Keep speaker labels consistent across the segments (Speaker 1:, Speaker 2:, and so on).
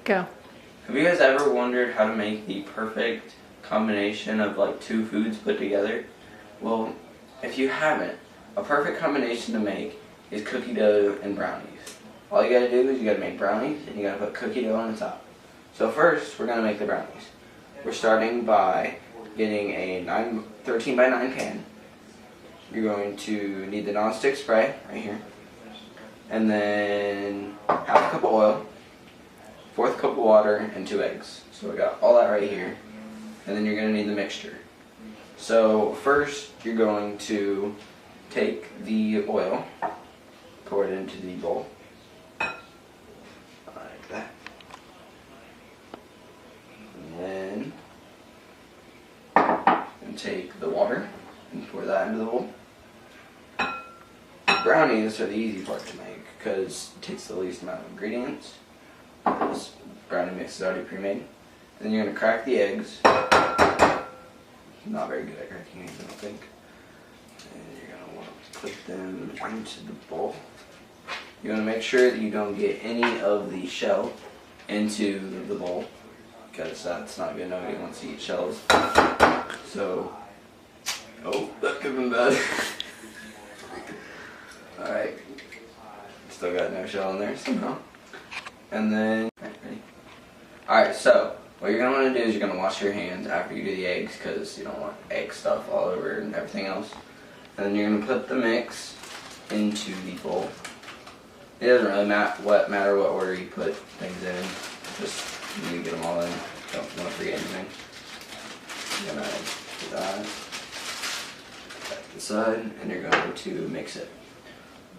Speaker 1: Go.
Speaker 2: Have you guys ever wondered how to make the perfect combination of like two foods put together? Well, if you haven't, a perfect combination to make is cookie dough and brownies. All you gotta do is you gotta make brownies and you gotta put cookie dough on the top. So first, we're gonna make the brownies. We're starting by getting a 13 by 9 pan. You're going to need the non-stick spray right here. And then half a cup of oil, fourth cup of water, and 2 eggs. So we got all that right here. And then you're going to need the mixture. So first you're going to take the oil, pour it into the bowl, like that. And then take the water and pour that into the bowl. Brownies are the easy part to make because it takes the least amount of ingredients. This brownie mix is already pre-made. Then you're going to crack the eggs. Not very good at cracking eggs, I don't think. And you're going to want to put them into the bowl. You want to make sure that you don't get any of the shell into the bowl because that's not good. Nobody wants to eat shells. So, oh, that could have been bad. Alright, still got no shell in there somehow. And then, ready? Alright, so what you're going to want to do is you're going to wash your hands after you do the eggs because you don't want egg stuff all over and everything else. And then you're going to put the mix into the bowl. It doesn't really matter what order you put things in, just you need to get them all in. Don't want to forget anything. You're going to do that, back to the side, and you're going to mix it.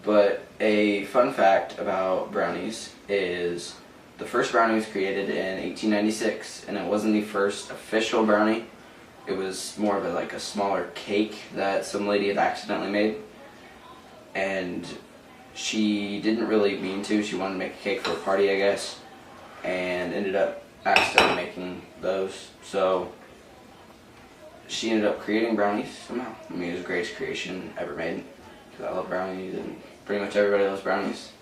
Speaker 2: But a fun fact about brownies is the first brownie was created in 1896, and it wasn't the first official brownie. It was more of a smaller cake that some lady had accidentally made, and she didn't really mean to. She wanted to make a cake for a party, I guess, and ended up accidentally making those. So she ended up creating brownies somehow. I mean, it was the greatest creation ever made because I love brownies and pretty much everybody loves brownies.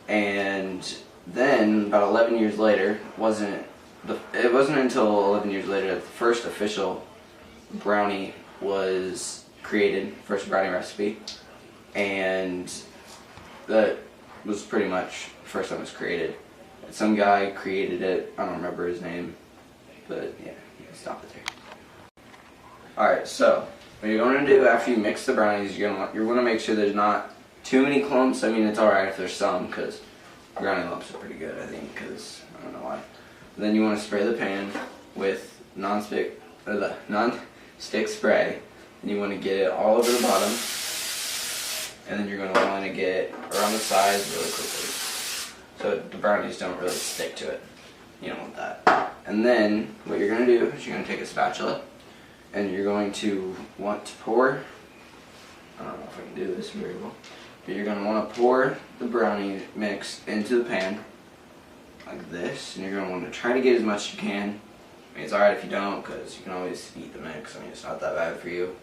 Speaker 2: And then about 11 years later, it wasn't until 11 years later that the first official brownie was created, first brownie recipe, and that was pretty much the first time it was created. Some guy created it, I don't remember his name, but yeah, you can stop it there. Alright, so what you're going to do after you mix the brownies, you're going to make sure there's not too many clumps. I mean, it's alright if there's some, because brownie lumps are pretty good, I think, because I don't know why. Then you want to spray the pan with non-stick spray, and you want to get it all over the bottom, and then you're going to want to get around the sides really quickly, so the brownies don't really stick to it. You don't want that. And then what you're going to do is you're going to take a spatula, and you're going to want to pour, I don't know if I can do this very well, but you're going to want to pour the brownie mix into the pan like this, and you're going to want to try to get as much as you can. I mean, it's alright if you don't, because you can always eat the mix. I mean, it's not that bad for you,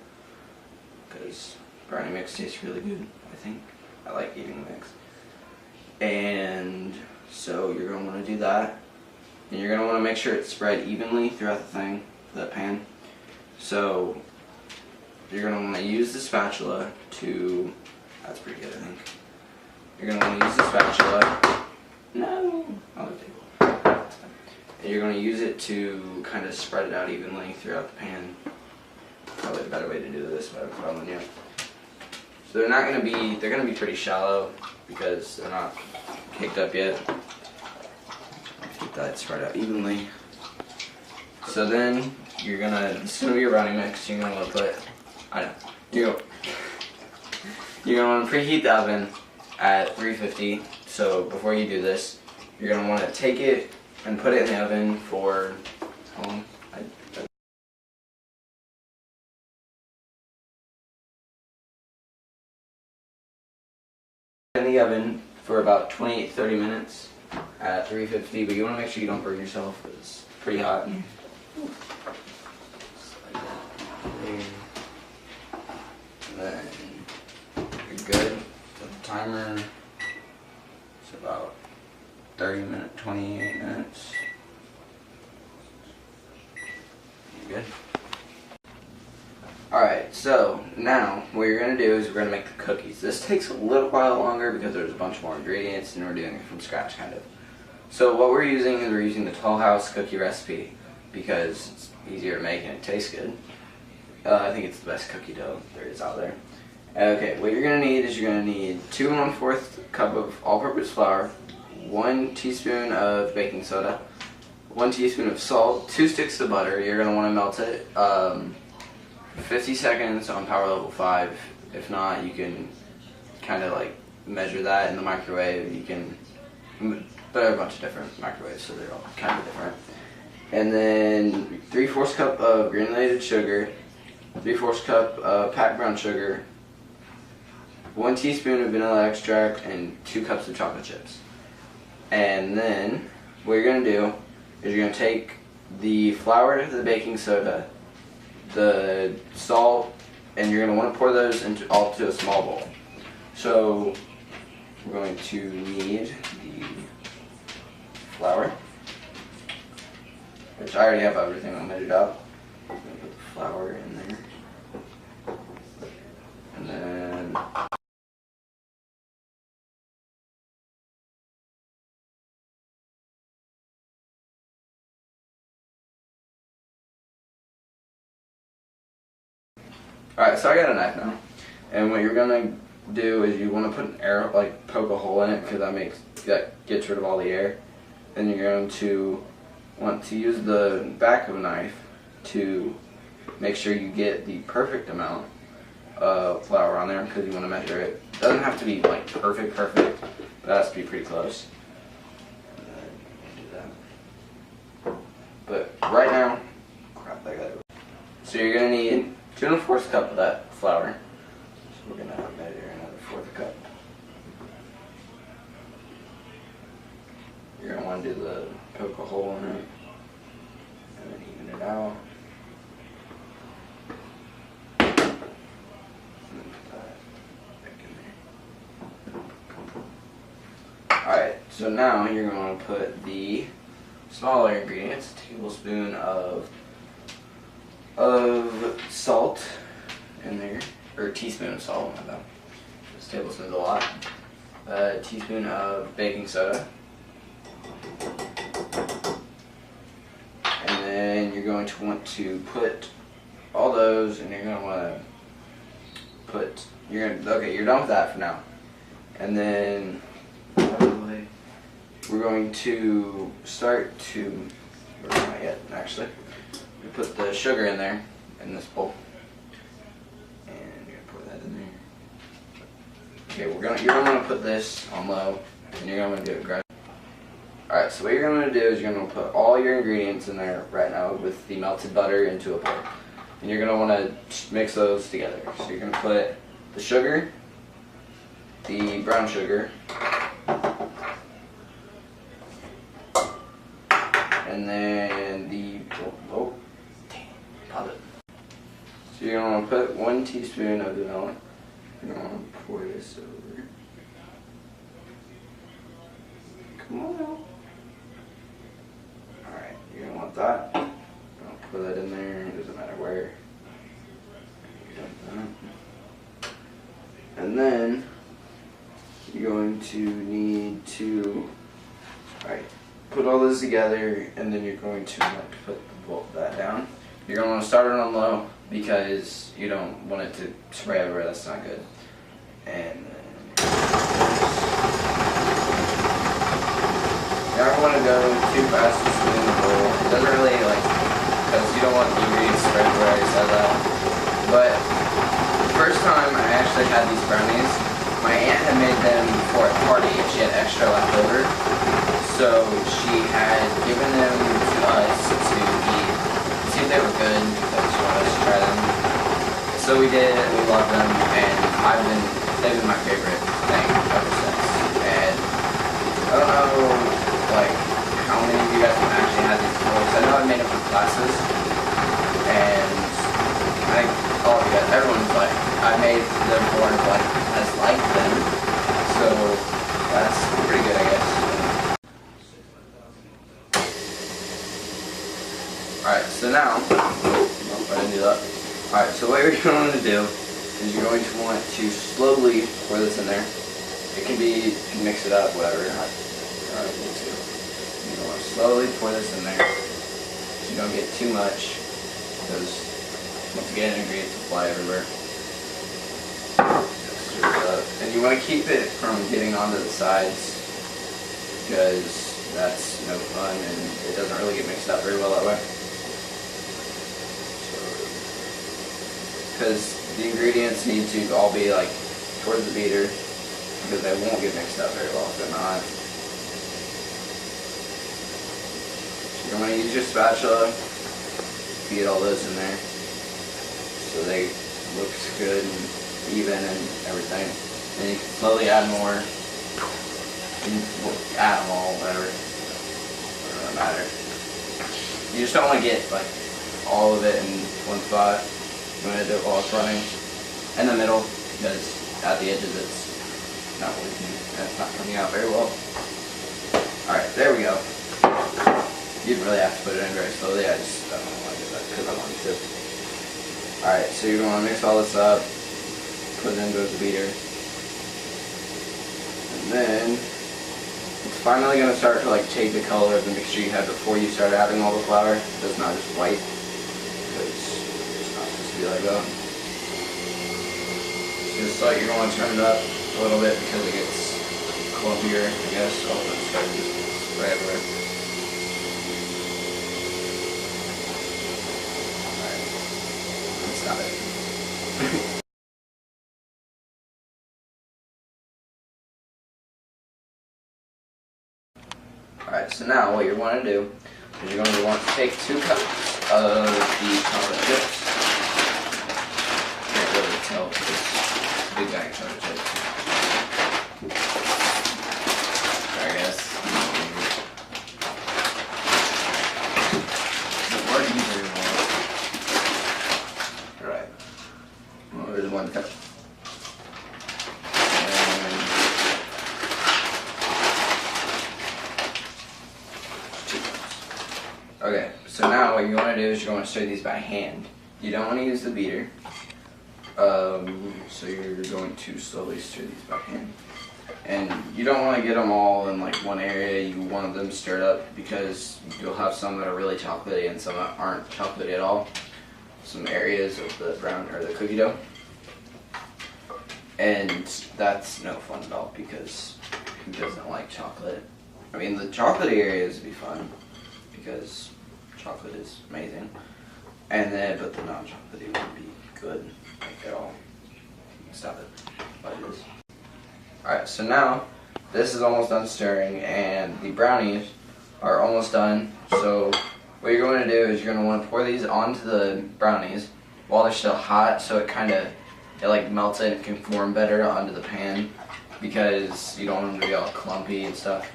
Speaker 2: because brownie mix tastes really good, I think. I like eating the mix. And so you're going to want to do that, and you're going to want to make sure it's spread evenly throughout the thing, the pan. So you're going to want to use the spatula to, that's pretty good, I think. You're going to want to use the spatula, no, other table. And you're going to use it to kind of spread it out evenly throughout the pan. Probably a better way to do this, but I'm telling you. So they're going to be pretty shallow because they're not caked up yet. Keep that spread out evenly. So then you're going to, this is going to be your brownie mix. You're going to want to put, you're going to want to preheat the oven at 350. So before you do this, you're going to want to take it and put it in the oven for, how long? In the oven for about 28-30 minutes at 350, but you want to make sure you don't burn yourself because it's pretty hot. And then you're good. Set the timer. It's about 28 minutes. You good? Alright, so now what you're going to do is we're going to make the cookies. This takes a little while longer because there's a bunch more ingredients and we're doing it from scratch kind of. So what we're using is we're using the Toll House cookie recipe because it's easier to make and it tastes good. I think it's the best cookie dough there is out there. Okay, what you're going to need is you're going to need 2 1/4 cup of all-purpose flour, 1 teaspoon of baking soda, 1 teaspoon of salt, 2 sticks of butter. You're going to want to melt it 50 seconds on power level 5. If not, you can kind of like measure that in the microwave. You can, there are a bunch of different microwaves, so they're all kind of different. And then 3/4 cup of granulated sugar, 3/4 cup of packed brown sugar, 1 teaspoon of vanilla extract, and 2 cups of chocolate chips. And then what you're going to do is you're going to take the flour, the baking soda, the salt, and you're going to want to pour those all to a small bowl. So we're going to need the flour, which I already have everything all measured out. I'm going to put the flour in there. And then alright, so I got a knife now, and what you're gonna do is you want to put an air, like poke a hole in it, because that gets rid of all the air. Then you're going to want to use the back of a knife to make sure you get the perfect amount of flour on there, because you want to measure it. It doesn't have to be like perfect, but it has to be pretty close. And then do that. But right now, crap, I got it. So you're gonna need 2 1/4 cup of that flour. So we're going to measure another 1/4 cup. You're going to want to do the poke a hole in it and then even it out. And then put that back in there. Alright, so now you're going to put the smaller ingredients, a tablespoon of salt in there, or a teaspoon of salt, my bad. This tablespoon's a lot. A teaspoon of baking soda. And then you're going to want to put all those, and you're going to want to put, okay, you're done with that for now. And then we're going to start to, we're not yet actually. We put the sugar in there, in this bowl. And you're going to pour that in there. Okay, you're going to put this on low, and you're going to do it gradually. Alright, so what you're going to do is you're going to put all your ingredients in there right now with the melted butter into a bowl. And you're going to want to mix those together. So you're going to put the sugar, the brown sugar, and then the, so you're going to put 1 teaspoon of vanilla. You're going to pour this over. Come on now. Alright, you're going to want that. You're going to pour that in there. It doesn't matter where. And then you're going to need to put all this together, and then you're going to want to put that down. You're going to want to start it on low because you don't want it to spray everywhere. That's not good. And then you don't want to go too fast to spin the bowl. It doesn't really because you don't want the ingredients spread everywhere. I said that. But the first time I actually had these brownies, my aunt had made them for a party and she had extra left over. So she had given them to us to eat, see if they were good, because she wanted us to try them. So we did, and we loved them, and they've been my favorite thing ever since. And I don't know, how many of you guys have actually had these before, because I know I made them for classes, and I think all of you guys, everyone's I made them for has liked them, so that's pretty good, I guess. Alright, so now, oh, I didn't do that. Alright, so what you're going to do is you're going to want to slowly pour this in there. It can be, you can mix it up, whatever. I don't need to. You want to slowly pour this in there. So you don't get too much, because once again, ingredients will fly everywhere. Stir it up. And you want to keep it from getting onto the sides, because that's no fun and it doesn't really get mixed up very well that way. Because the ingredients need to all be like towards the beater, because they won't get mixed up very well if they're not. So you're going to use your spatula to get all those in there so they looks good and even and everything. And you can slowly add more. You add them all, whatever. Doesn't really matter. You just don't want to get like all of it in one spot. You want to do it while it's running in the middle, because at the edges it's not working and it's not coming out very well. Alright, there we go. You didn't really have to put it in very slowly, I just don't want to do that because I want to. Alright, so you're going to mix all this up, put it into the beater, and then it's finally going to start to like take the color of the mixture you had before you started adding all the flour, so it's not just white, because it's not supposed to be like that. Just like you're going to turn it up a little bit because it gets clumpier, I guess. Oh, let's start just spray everywhere. Alright, that's not it. Alright, so now what you're going to do is you're going to want to take 2 cups of the chocolate chips. Can't really tell because big bag of chocolate chips. Sorry guys. Where do you very well? Alright. Well, there's 1 cup. Okay, so now what you want to do is you're going to stir these by hand. You don't want to use the beater. So you're going to slowly stir these by hand. And you don't want to get them all in like one area. You want them stirred up because you'll have some that are really chocolatey and some that aren't chocolatey at all. Some areas of the brown or the cookie dough. And that's no fun at all because who doesn't like chocolate? I mean, the chocolatey areas would be fun because chocolate is amazing. And then, but the non-chocolatey wouldn't be good like at all. Stop it. Like this. Alright, so now this is almost done stirring and the brownies are almost done. So what you're going to do is you're going to want to pour these onto the brownies while they're still hot, so it like melts it and can form better onto the pan, because you don't want them to be all clumpy and stuff,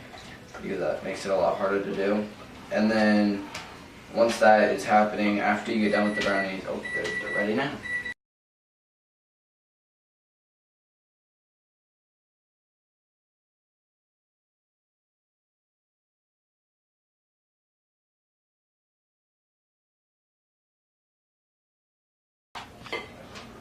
Speaker 2: because that makes it a lot harder to do. And then once that is happening, after you get done with the brownies, oh, they're ready now.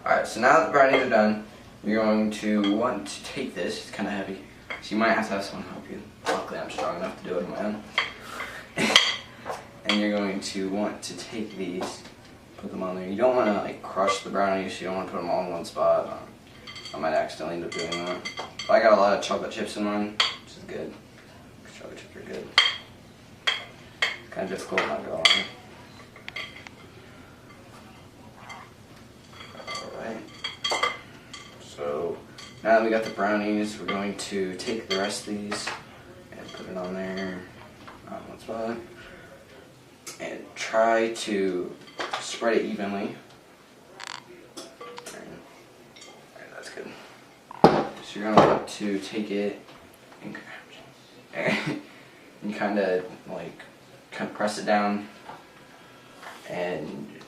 Speaker 2: Alright, so now that the brownies are done, you're going to want to take this. It's kind of heavy, so you might have to have someone help you. Luckily, I'm strong enough to do it on my own. And you're going to want to take these, put them on there. You don't want to like crush the brownies, so you don't want to put them all in one spot. I might accidentally end up doing that. But I got a lot of chocolate chips in mine, which is good. Chocolate chips are good. Kind of difficult, not gonna lie. So now that we got the brownies, we're going to take the rest of these and put it on there on one spot and try to spread it evenly. Alright, that's good. So you're going to want to take it and kind of press it down and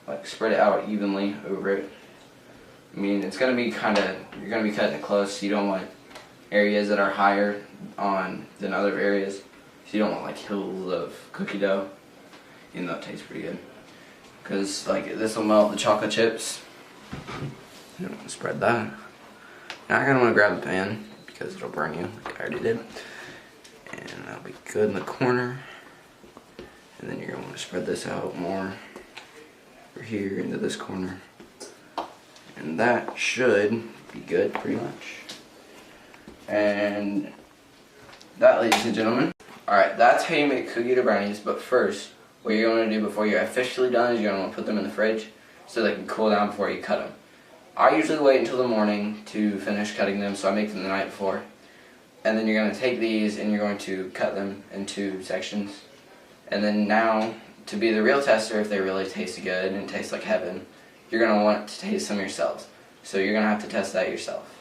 Speaker 2: like spread it out evenly over it. I mean, it's going to be you're going to be cutting it close, so you don't want areas that are higher on than other areas. So you don't want like hills of cookie dough. even though it tastes pretty good. Because like this will melt the chocolate chips. I'm gonna spread that. Now I'm gonna want to grab the pan because it'll burn you, like I already did. And that'll be good in the corner. And then you're gonna want to spread this out more over here into this corner. And that should be good, pretty much. And that, ladies and gentlemen. Alright, that's how you make cookie dough brownies, but first, what you're going to do before you're officially done is you're going to want to put them in the fridge so they can cool down before you cut them. I usually wait until the morning to finish cutting them, so I make them the night before. And then you're going to take these and you're going to cut them into sections. And then now, to be the real tester if they really taste good and taste like heaven, you're going to want to taste them yourselves. So you're going to have to test that yourself.